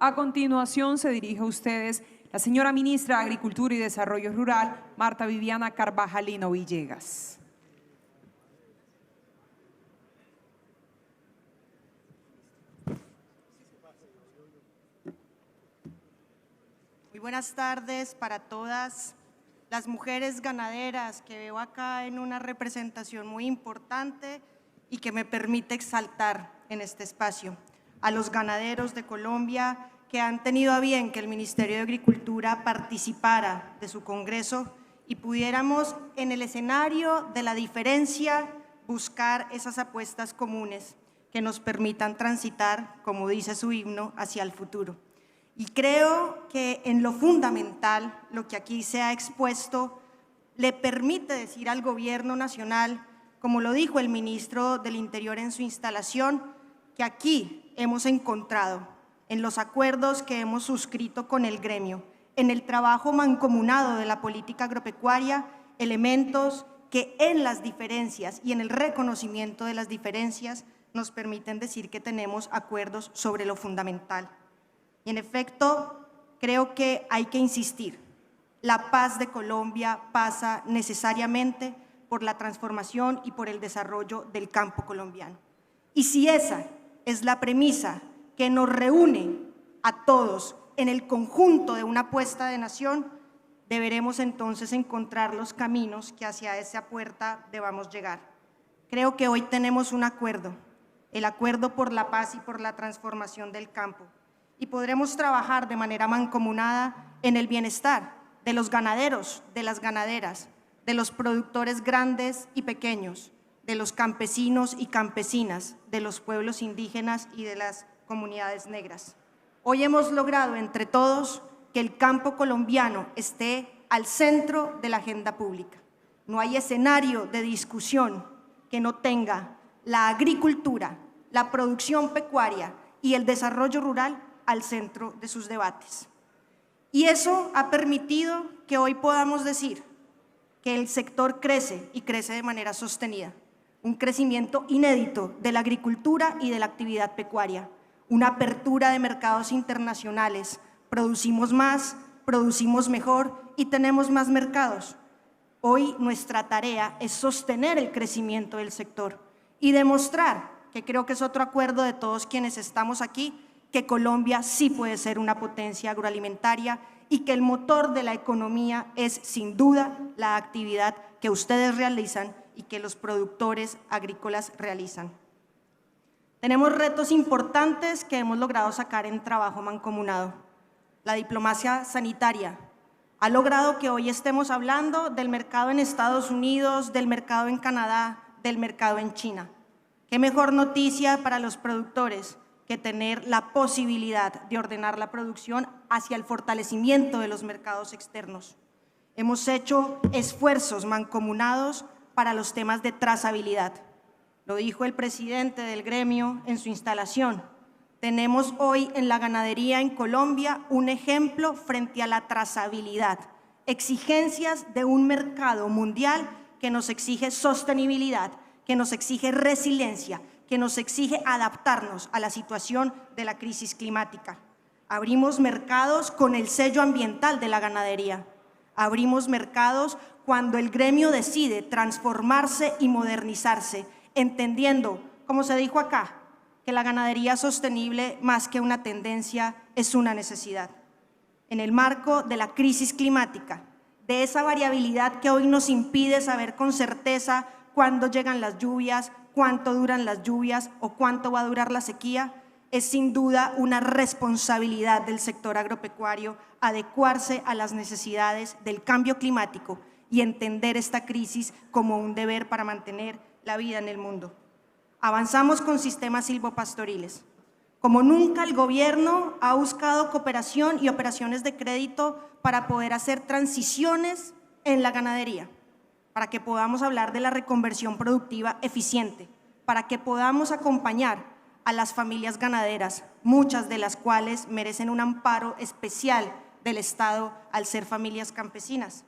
A continuación se dirige a ustedes la señora Ministra de Agricultura y Desarrollo Rural, Marta Viviana Carvajalino Villegas. Muy buenas tardes para todas las mujeres ganaderas que veo acá en una representación muy importante y que me permite exaltar en este espacio. A los ganaderos de Colombia que han tenido a bien que el Ministerio de Agricultura participara de su congreso y pudiéramos en el escenario de la diferencia buscar esas apuestas comunes que nos permitan transitar, como dice su himno, hacia el futuro. Y creo que en lo fundamental, lo que aquí se ha expuesto, le permite decir al Gobierno Nacional, como lo dijo el Ministro del Interior en su instalación, que aquí hemos encontrado, en los acuerdos que hemos suscrito con el gremio, en el trabajo mancomunado de la política agropecuaria, elementos que en las diferencias y en el reconocimiento de las diferencias nos permiten decir que tenemos acuerdos sobre lo fundamental. Y en efecto, creo que hay que insistir. La paz de Colombia pasa necesariamente por la transformación y por el desarrollo del campo colombiano. Y si esa es la premisa que nos reúne a todos en el conjunto de una apuesta de nación, deberemos entonces encontrar los caminos que hacia esa puerta debamos llegar. Creo que hoy tenemos un acuerdo, el acuerdo por la paz y por la transformación del campo. Y podremos trabajar de manera mancomunada en el bienestar de los ganaderos, de las ganaderas, de los productores grandes y pequeños, de los campesinos y campesinas, de los pueblos indígenas y de las comunidades negras. Hoy hemos logrado entre todos que el campo colombiano esté al centro de la agenda pública. No hay escenario de discusión que no tenga la agricultura, la producción pecuaria y el desarrollo rural al centro de sus debates. Y eso ha permitido que hoy podamos decir que el sector crece y crece de manera sostenida. Un crecimiento inédito de la agricultura y de la actividad pecuaria, una apertura de mercados internacionales, producimos más, producimos mejor y tenemos más mercados. Hoy nuestra tarea es sostener el crecimiento del sector y demostrar, que creo que es otro acuerdo de todos quienes estamos aquí, que Colombia sí puede ser una potencia agroalimentaria y que el motor de la economía es sin duda la actividad que ustedes realizan y que los productores agrícolas realizan. Tenemos retos importantes que hemos logrado sacar en trabajo mancomunado. La diplomacia sanitaria ha logrado que hoy estemos hablando del mercado en Estados Unidos, del mercado en Canadá, del mercado en China. ¿Qué mejor noticia para los productores que tener la posibilidad de ordenar la producción hacia el fortalecimiento de los mercados externos? Hemos hecho esfuerzos mancomunados para los temas de trazabilidad. Lo dijo el presidente del gremio en su instalación. Tenemos hoy en la ganadería en Colombia un ejemplo frente a la trazabilidad, exigencias de un mercado mundial que nos exige sostenibilidad, que nos exige resiliencia, que nos exige adaptarnos a la situación de la crisis climática. Abrimos mercados con el sello ambiental de la ganadería. Abrimos mercados cuando el gremio decide transformarse y modernizarse, entendiendo, como se dijo acá, que la ganadería sostenible, más que una tendencia, es una necesidad. En el marco de la crisis climática, de esa variabilidad que hoy nos impide saber con certeza cuándo llegan las lluvias, cuánto duran las lluvias o cuánto va a durar la sequía, es sin duda una responsabilidad del sector agropecuario adecuarse a las necesidades del cambio climático y entender esta crisis como un deber para mantener la vida en el mundo. Avanzamos con sistemas silvopastoriles. Como nunca, el gobierno ha buscado cooperación y operaciones de crédito para poder hacer transiciones en la ganadería, para que podamos hablar de la reconversión productiva eficiente, para que podamos acompañar a las familias ganaderas, muchas de las cuales merecen un amparo especial del Estado al ser familias campesinas.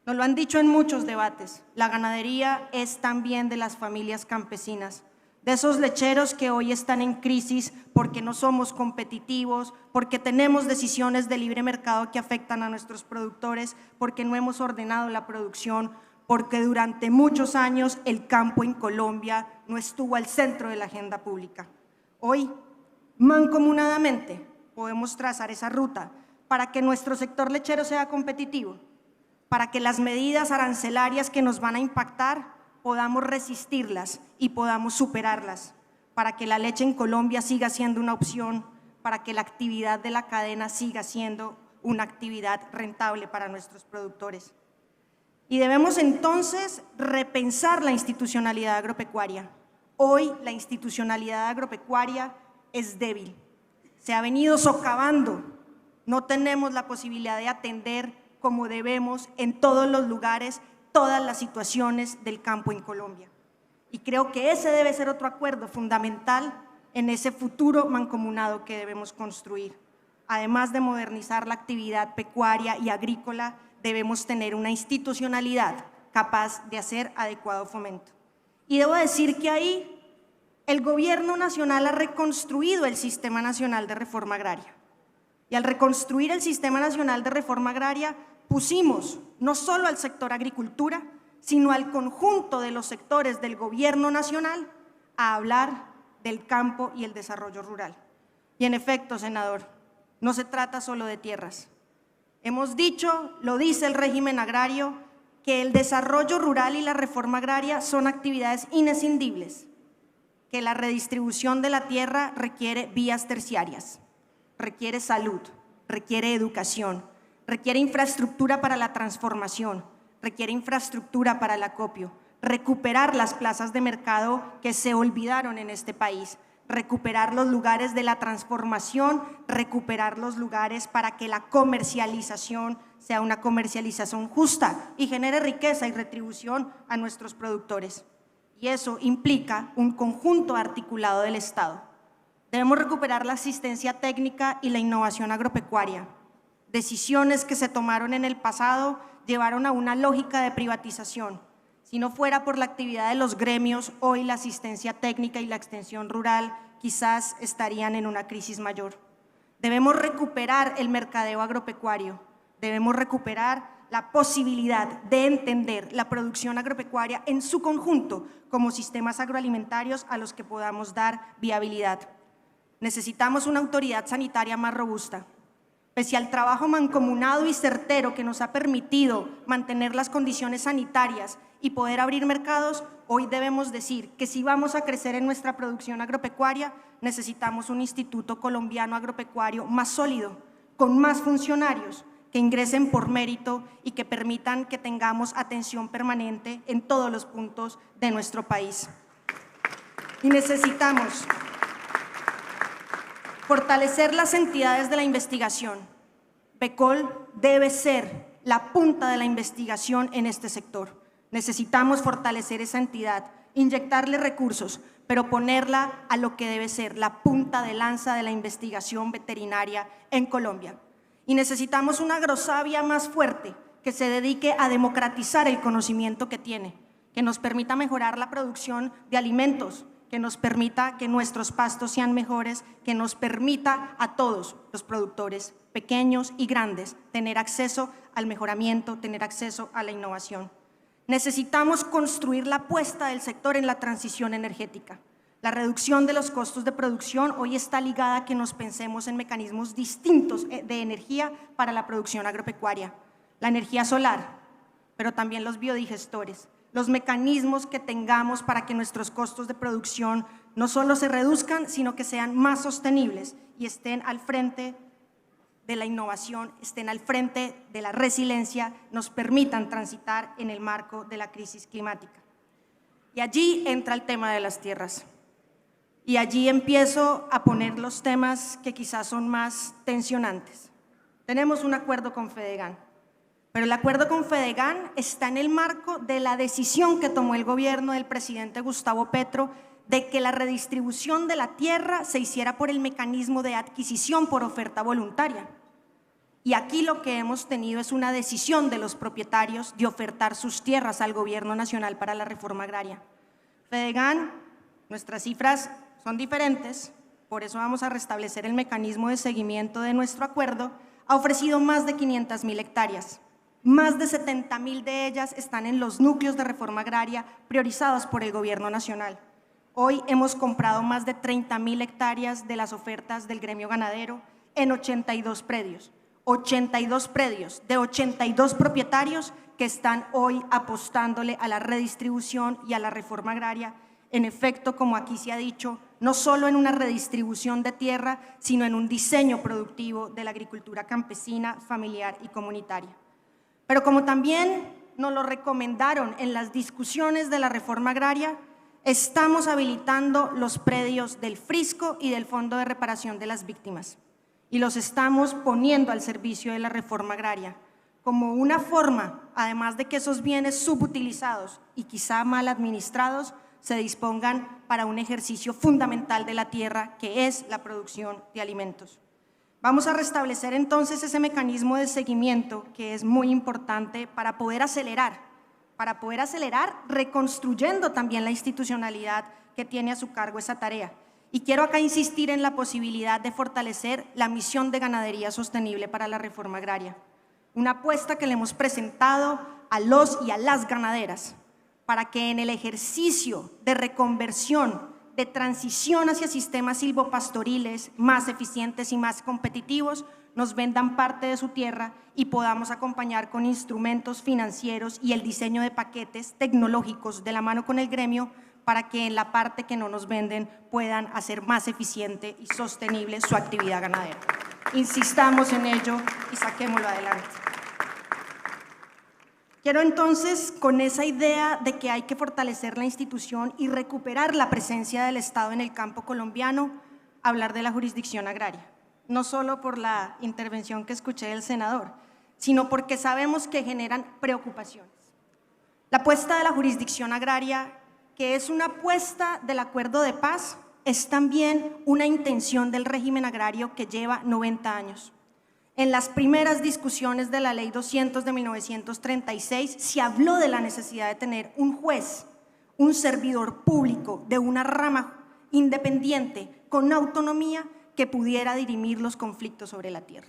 Nos lo han dicho en muchos debates, la ganadería es también de las familias campesinas. de esos lecheros que hoy están en crisis porque no somos competitivos, porque tenemos decisiones de libre mercado que afectan a nuestros productores, porque no hemos ordenado la producción, porque durante muchos años el campo en Colombia no estuvo al centro de la agenda pública. Hoy, mancomunadamente, podemos trazar esa ruta para que nuestro sector lechero sea competitivo, para que las medidas arancelarias que nos van a impactar podamos resistirlas y podamos superarlas, para que la leche en Colombia siga siendo una opción, para que la actividad de la cadena siga siendo una actividad rentable para nuestros productores. Y debemos entonces repensar la institucionalidad agropecuaria. Hoy la institucionalidad agropecuaria es débil, se ha venido socavando, no tenemos la posibilidad de atender como debemos en todos los lugares todas las situaciones del campo en Colombia. Y creo que ese debe ser otro acuerdo fundamental en ese futuro mancomunado que debemos construir. Además de modernizar la actividad pecuaria y agrícola, debemos tener una institucionalidad capaz de hacer adecuado fomento. Y debo decir que ahí el Gobierno Nacional ha reconstruido el Sistema Nacional de Reforma Agraria. Y al reconstruir el Sistema Nacional de Reforma Agraria, pusimos no solo al sector agricultura, sino al conjunto de los sectores del Gobierno Nacional a hablar del campo y el desarrollo rural. Y en efecto, senador, no se trata solo de tierras. Hemos dicho, lo dice el régimen agrario, que el desarrollo rural y la reforma agraria son actividades inescindibles, que la redistribución de la tierra requiere vías terciarias, requiere salud, requiere educación, requiere infraestructura para la transformación, requiere infraestructura para el acopio, recuperar las plazas de mercado que se olvidaron en este país, recuperar los lugares de la transformación, recuperar los lugares para que la comercialización sea una comercialización justa y genere riqueza y retribución a nuestros productores. Y eso implica un conjunto articulado del Estado. Debemos recuperar la asistencia técnica y la innovación agropecuaria. Decisiones que se tomaron en el pasado llevaron a una lógica de privatización. Si no fuera por la actividad de los gremios, hoy la asistencia técnica y la extensión rural quizás estarían en una crisis mayor. Debemos recuperar el mercadeo agropecuario, debemos recuperar la posibilidad de entender la producción agropecuaria en su conjunto como sistemas agroalimentarios a los que podamos dar viabilidad. Necesitamos una autoridad sanitaria más robusta. Pese al trabajo mancomunado y certero que nos ha permitido mantener las condiciones sanitarias y poder abrir mercados, hoy debemos decir que si vamos a crecer en nuestra producción agropecuaria, necesitamos un Instituto Colombiano Agropecuario más sólido, con más funcionarios que ingresen por mérito y que permitan que tengamos atención permanente en todos los puntos de nuestro país. Y necesitamos fortalecer las entidades de la investigación. PECOL debe ser la punta de la investigación en este sector. Necesitamos fortalecer esa entidad, inyectarle recursos, pero ponerla a lo que debe ser la punta de lanza de la investigación veterinaria en Colombia. Y necesitamos una agrosavia más fuerte que se dedique a democratizar el conocimiento que tiene, que nos permita mejorar la producción de alimentos, que nos permita que nuestros pastos sean mejores, que nos permita a todos los productores, pequeños y grandes, tener acceso al mejoramiento, tener acceso a la innovación. Necesitamos construir la apuesta del sector en la transición energética. La reducción de los costos de producción hoy está ligada a que nos pensemos en mecanismos distintos de energía para la producción agropecuaria. La energía solar, pero también los biodigestores, los mecanismos que tengamos para que nuestros costos de producción no solo se reduzcan, sino que sean más sostenibles y estén al frente de la innovación, estén al frente de la resiliencia, nos permitan transitar en el marco de la crisis climática. Y allí entra el tema de las tierras. Y allí empiezo a poner los temas que quizás son más tensionantes. Tenemos un acuerdo con Fedegan, pero el acuerdo con Fedegan está en el marco de la decisión que tomó el gobierno del presidente Gustavo Petro de que la redistribución de la tierra se hiciera por el mecanismo de adquisición por oferta voluntaria. Y aquí lo que hemos tenido es una decisión de los propietarios de ofertar sus tierras al gobierno nacional para la reforma agraria. Fedegan Nuestras cifras son diferentes, por eso vamos a restablecer el mecanismo de seguimiento de nuestro acuerdo. Ha ofrecido más de 500.000 hectáreas. Más de 70.000 de ellas están en los núcleos de reforma agraria priorizados por el Gobierno Nacional. Hoy hemos comprado más de 30.000 hectáreas de las ofertas del gremio ganadero en 82 predios. 82 predios de 82 propietarios que están hoy apostándole a la redistribución y a la reforma agraria. En efecto, como aquí se ha dicho, no solo en una redistribución de tierra, sino en un diseño productivo de la agricultura campesina, familiar y comunitaria. Pero como también nos lo recomendaron en las discusiones de la reforma agraria, estamos habilitando los predios del Frisco y del Fondo de Reparación de las Víctimas y los estamos poniendo al servicio de la reforma agraria como una forma, además de que esos bienes subutilizados y quizá mal administrados se dispongan para un ejercicio fundamental de la tierra, que es la producción de alimentos. Vamos a restablecer entonces ese mecanismo de seguimiento que es muy importante para poder acelerar reconstruyendo también la institucionalidad que tiene a su cargo esa tarea. Y quiero acá insistir en la posibilidad de fortalecer la misión de ganadería sostenible para la reforma agraria. Una apuesta que le hemos presentado a los y a las ganaderas para que en el ejercicio de reconversión, de transición hacia sistemas silvopastoriles más eficientes y más competitivos, nos vendan parte de su tierra y podamos acompañar con instrumentos financieros y el diseño de paquetes tecnológicos de la mano con el gremio para que en la parte que no nos venden puedan hacer más eficiente y sostenible su actividad ganadera. Insistamos en ello y saquémoslo adelante. Quiero entonces, con esa idea de que hay que fortalecer la institución y recuperar la presencia del Estado en el campo colombiano, hablar de la jurisdicción agraria. No solo por la intervención que escuché del senador, sino porque sabemos que generan preocupaciones. La apuesta de la jurisdicción agraria, que es una apuesta del acuerdo de paz, es también una intención del régimen agrario que lleva 90 años. En las primeras discusiones de la Ley 200 de 1936 se habló de la necesidad de tener un juez, un servidor público de una rama independiente con autonomía que pudiera dirimir los conflictos sobre la tierra.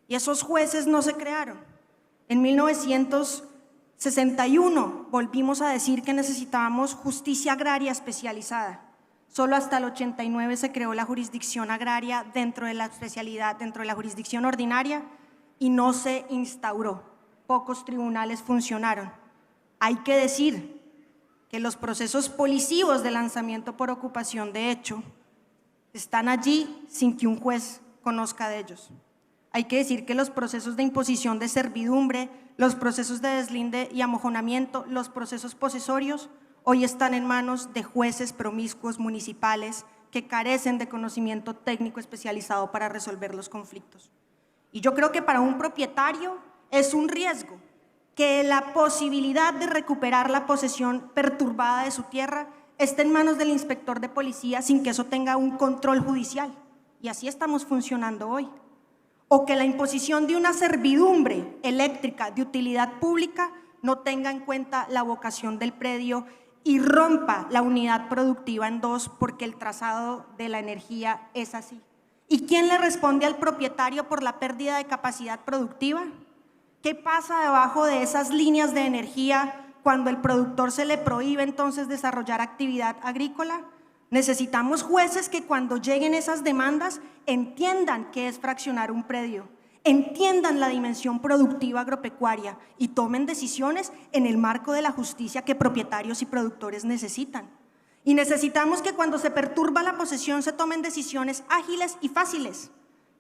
Y esos jueces no se crearon. En 1961 volvimos a decir que necesitábamos justicia agraria especializada. Solo hasta el 89 se creó la jurisdicción agraria dentro de la especialidad, dentro de la jurisdicción ordinaria, y no se instauró. Pocos tribunales funcionaron. Hay que decir que los procesos policivos de lanzamiento por ocupación de hecho están allí sin que un juez conozca de ellos. Hay que decir que los procesos de imposición de servidumbre, los procesos de deslinde y amojonamiento, los procesos posesorios, hoy están en manos de jueces promiscuos municipales que carecen de conocimiento técnico especializado para resolver los conflictos. Y yo creo que para un propietario es un riesgo que la posibilidad de recuperar la posesión perturbada de su tierra esté en manos del inspector de policía sin que eso tenga un control judicial. Y así estamos funcionando hoy. O que la imposición de una servidumbre eléctrica de utilidad pública no tenga en cuenta la vocación del predio y rompa la unidad productiva en dos porque el trazado de la energía es así. ¿Y quién le responde al propietario por la pérdida de capacidad productiva? ¿Qué pasa debajo de esas líneas de energía cuando el productor se le prohíbe entonces desarrollar actividad agrícola? Necesitamos jueces que cuando lleguen esas demandas entiendan qué es fraccionar un predio, entiendan la dimensión productiva agropecuaria y tomen decisiones en el marco de la justicia que propietarios y productores necesitan. Y necesitamos que cuando se perturba la posesión se tomen decisiones ágiles y fáciles.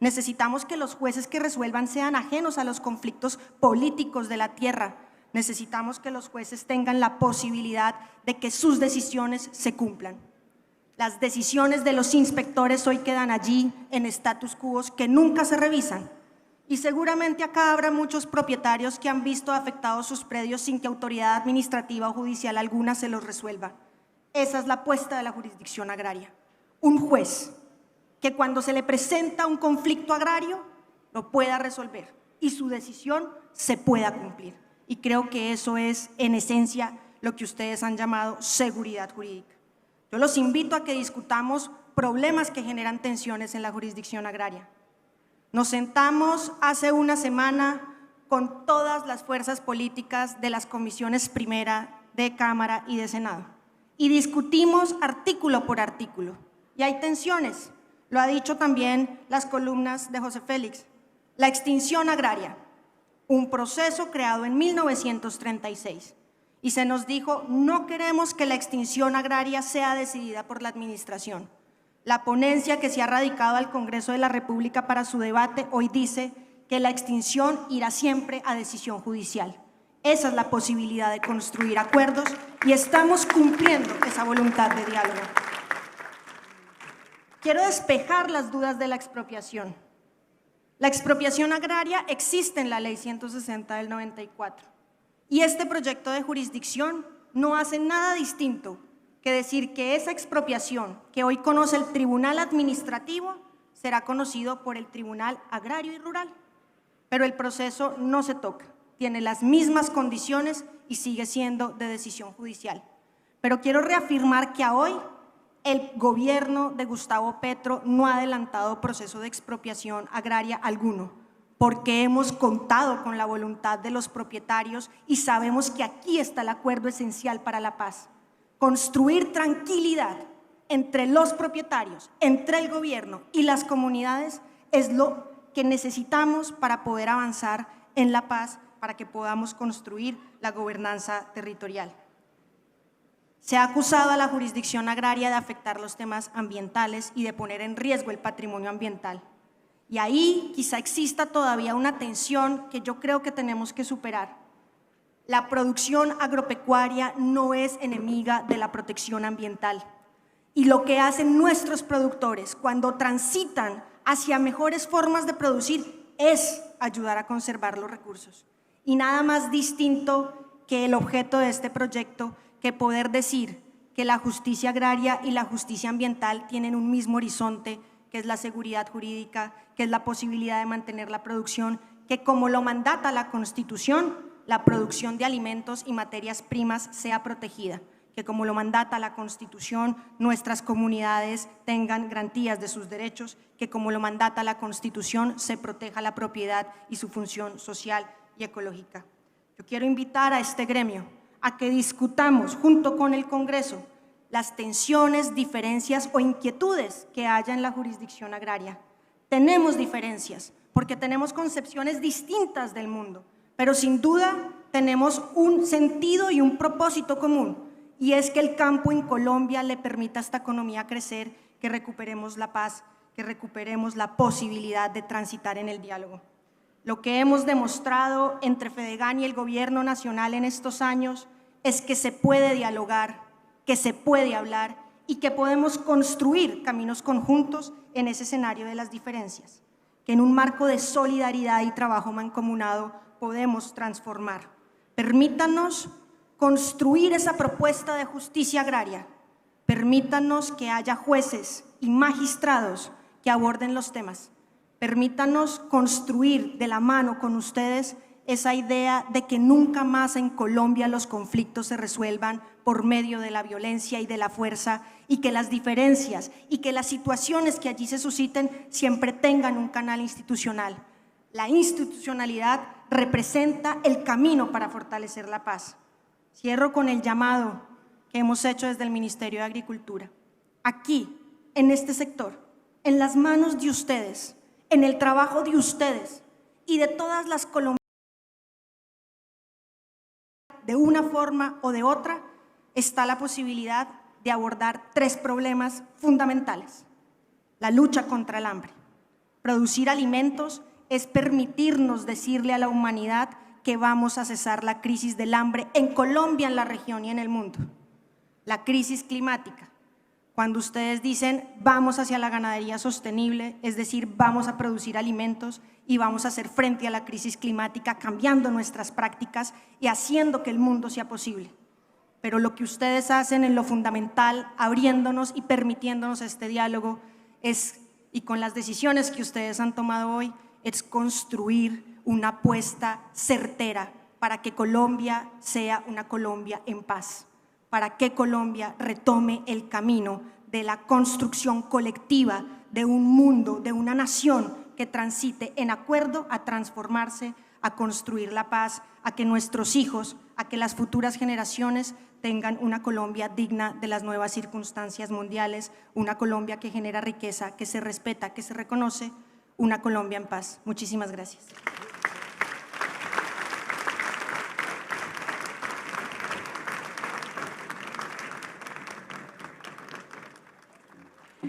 Necesitamos que los jueces que resuelvan sean ajenos a los conflictos políticos de la tierra. Necesitamos que los jueces tengan la posibilidad de que sus decisiones se cumplan. Las decisiones de los inspectores hoy quedan allí en status quo que nunca se revisan. Y seguramente acá habrá muchos propietarios que han visto afectados sus predios sin que autoridad administrativa o judicial alguna se los resuelva. Esa es la apuesta de la jurisdicción agraria. Un juez que cuando se le presenta un conflicto agrario lo pueda resolver y su decisión se pueda cumplir. Y creo que eso es en esencia lo que ustedes han llamado seguridad jurídica. Yo los invito a que discutamos problemas que generan tensiones en la jurisdicción agraria. Nos sentamos hace una semana con todas las fuerzas políticas de las comisiones primera, de Cámara y de Senado y discutimos artículo por artículo. Y hay tensiones, lo ha dicho también las columnas de José Félix. La extinción agraria, un proceso creado en 1936. Y se nos dijo, no queremos que la extinción agraria sea decidida por la administración. La ponencia que se ha radicado al Congreso de la República para su debate hoy dice que la extinción irá siempre a decisión judicial. Esa es la posibilidad de construir acuerdos y estamos cumpliendo esa voluntad de diálogo. Quiero despejar las dudas de la expropiación. La expropiación agraria existe en la Ley 160 del 94 y este proyecto de jurisdicción no hace nada distinto que decir que esa expropiación que hoy conoce el Tribunal Administrativo será conocido por el Tribunal Agrario y Rural, pero el proceso no se toca, tiene las mismas condiciones y sigue siendo de decisión judicial. Pero quiero reafirmar que a hoy el gobierno de Gustavo Petro no ha adelantado proceso de expropiación agraria alguno, porque hemos contado con la voluntad de los propietarios y sabemos que aquí está el acuerdo esencial para la paz. Construir tranquilidad entre los propietarios, entre el gobierno y las comunidades es lo que necesitamos para poder avanzar en la paz, para que podamos construir la gobernanza territorial. Se ha acusado a la jurisdicción agraria de afectar los temas ambientales y de poner en riesgo el patrimonio ambiental. Y ahí quizá exista todavía una tensión que yo creo que tenemos que superar. La producción agropecuaria no es enemiga de la protección ambiental. Y lo que hacen nuestros productores cuando transitan hacia mejores formas de producir es ayudar a conservar los recursos. Y nada más distinto que el objeto de este proyecto que poder decir que la justicia agraria y la justicia ambiental tienen un mismo horizonte, que es la seguridad jurídica, que es la posibilidad de mantener la producción, que como lo mandata la Constitución, la producción de alimentos y materias primas sea protegida, que como lo mandata la Constitución, nuestras comunidades tengan garantías de sus derechos, que como lo mandata la Constitución, se proteja la propiedad y su función social y ecológica. Yo quiero invitar a este gremio a que discutamos junto con el Congreso las tensiones, diferencias o inquietudes que haya en la jurisdicción agraria. Tenemos diferencias porque tenemos concepciones distintas del mundo, pero sin duda tenemos un sentido y un propósito común, y es que el campo en Colombia le permita a esta economía crecer, que recuperemos la paz, que recuperemos la posibilidad de transitar en el diálogo. Lo que hemos demostrado entre Fedegan y el Gobierno Nacional en estos años es que se puede dialogar, que se puede hablar y que podemos construir caminos conjuntos en ese escenario de las diferencias, que en un marco de solidaridad y trabajo mancomunado podemos transformar. Permítanos construir esa propuesta de justicia agraria, permítanos que haya jueces y magistrados que aborden los temas, permítanos construir de la mano con ustedes esa idea de que nunca más en Colombia los conflictos se resuelvan por medio de la violencia y de la fuerza, y que las diferencias y que las situaciones que allí se susciten siempre tengan un canal institucional. La institucionalidad representa el camino para fortalecer la paz. Cierro con el llamado que hemos hecho desde el Ministerio de Agricultura. Aquí, en este sector, en las manos de ustedes, en el trabajo de ustedes y de todas las colombianas, de una forma o de otra, está la posibilidad de abordar tres problemas fundamentales. La lucha contra el hambre. Producir alimentos es permitirnos decirle a la humanidad que vamos a cesar la crisis del hambre en Colombia, en la región y en el mundo. La crisis climática. Cuando ustedes dicen vamos hacia la ganadería sostenible, es decir, vamos a producir alimentos y vamos a hacer frente a la crisis climática cambiando nuestras prácticas y haciendo que el mundo sea posible. Pero lo que ustedes hacen en lo fundamental, abriéndonos y permitiéndonos este diálogo, y con las decisiones que ustedes han tomado hoy, es construir una apuesta certera para que Colombia sea una Colombia en paz, para que Colombia retome el camino de la construcción colectiva de un mundo, de una nación que transite en acuerdo a transformarse, a construir la paz, a que nuestros hijos, a que las futuras generaciones tengan una Colombia digna de las nuevas circunstancias mundiales, una Colombia que genera riqueza, que se respeta, que se reconoce, una Colombia en paz. Muchísimas gracias.